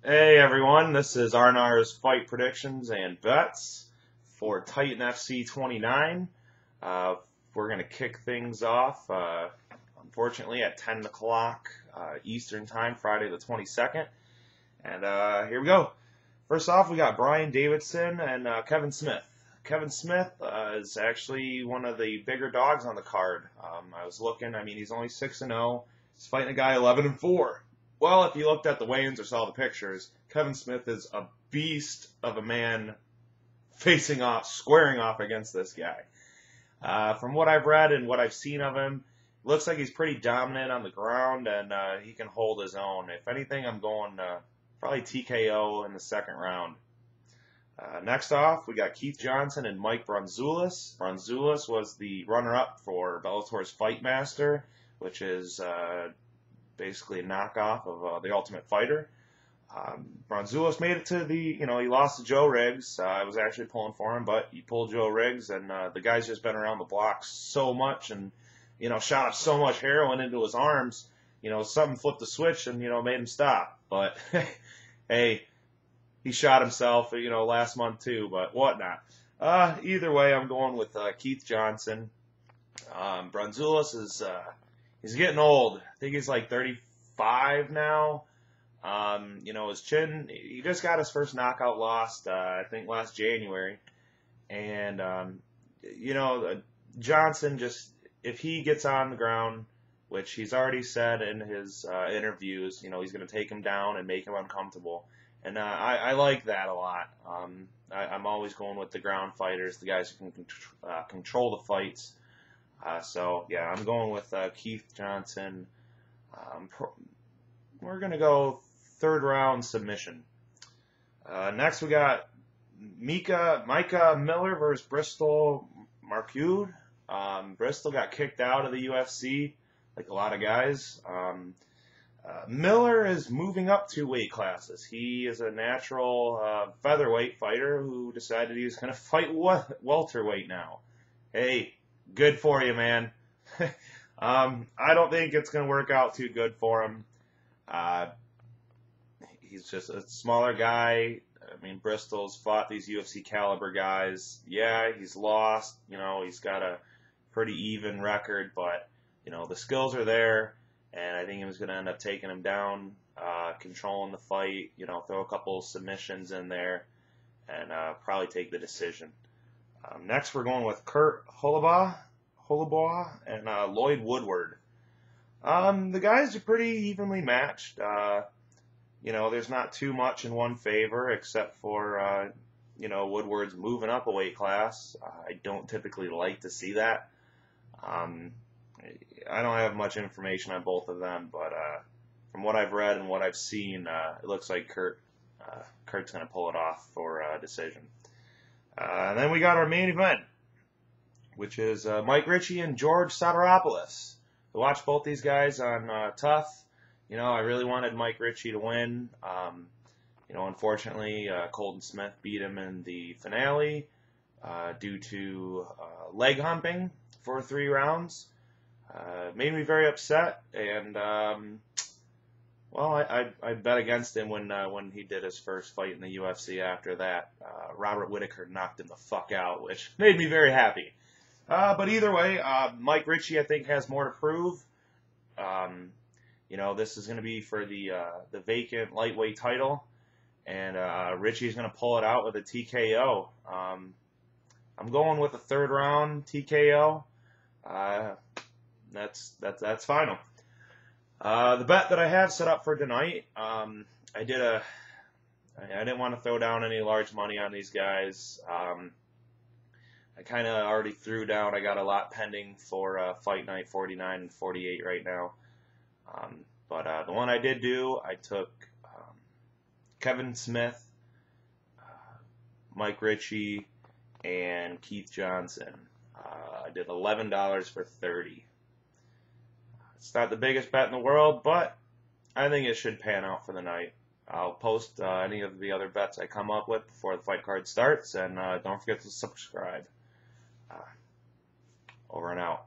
Hey everyone, this is Arnar's Fight Predictions and Bets for Titan FC 29. Uh, we're going to kick things off, unfortunately, at 10 o'clock Eastern Time, Friday the 22nd. And here we go. First off, we got Brian Davidson and Kevin Smith. Kevin Smith is actually one of the bigger dogs on the card. I was looking, he's only 6-0. He's fighting a guy 11-4. Well, if you looked at the weigh-ins or saw the pictures, Kevin Smith is a beast of a man facing off, squaring off against this guy. From what I've read and what I've seen of him, looks like he's pretty dominant on the ground and he can hold his own. If anything, I'm going probably TKO in the second round. Next off, we got Keith Johnson and Mike Bronzoulis. Bronzoulis was the runner-up for Bellator's Fight Master, which is basically a knockoff of The Ultimate Fighter. Bronzoulis made it to he lost to Joe Riggs. I was actually pulling for him, but he pulled Joe Riggs, and the guy's just been around the block so much and, shot up so much heroin into his arms, something flipped the switch and, made him stop. But, hey, he shot himself, last month too, but whatnot. Either way, I'm going with Keith Johnson. Bronzoulis is, he's getting old. I think he's like 35 now. His chin, he just got his first knockout loss, I think last January. And, Johnson just, if he gets on the ground, which he's already said in his interviews, he's going to take him down and make him uncomfortable. And I like that a lot. I'm always going with the ground fighters, the guys who can control the fights. So, yeah, I'm going with Keith Johnson. We're going to go third round submission. Next, we got Micah Miller versus Bristol Marquardt. Bristol got kicked out of the UFC, like a lot of guys. Miller is moving up 2 weight classes. He is a natural featherweight fighter who decided he was going to fight welterweight now. Hey, good for you, man. I don't think it's going to work out too good for him. He's just a smaller guy. Bristol's fought these UFC caliber guys. Yeah, he's lost. He's got a pretty even record, but, the skills are there. And I think he was going to end up taking him down, controlling the fight, throw a couple submissions in there, and probably take the decision. Next, we're going with Kurt Holobaugh and Lloyd Woodward. The guys are pretty evenly matched. There's not too much in one favor except for, Woodward's moving up a weight class. I don't typically like to see that. I don't have much information on both of them, but from what I've read and what I've seen, it looks like Kurt's going to pull it off for a decision. And then we got our main event, which is Mike Ritchie and George Soteropoulos. I watched both these guys on Tough. I really wanted Mike Ritchie to win. Unfortunately, Colton Smith beat him in the finale due to leg humping for 3 rounds. Made me very upset, and I bet against him when he did his first fight in the UFC. After that, Robert Whittaker knocked him the fuck out, which made me very happy. But either way, Mike Ritchie I think has more to prove. This is going to be for the vacant lightweight title, and Ritchie's going to pull it out with a TKO. I'm going with a third round TKO. That's final. The bet that I have set up for tonight, I didn't want to throw down any large money on these guys. I kind of already threw down. I got a lot pending for Fight Night 49 and 48 right now. But the one I did do, I took Kevin Smith, Mike Ritchie, and Keith Johnson. I did $11 for 30. It's not the biggest bet in the world, but I think it should pan out for the night. I'll post any of the other bets I come up with before the fight card starts, and don't forget to subscribe. Over and out.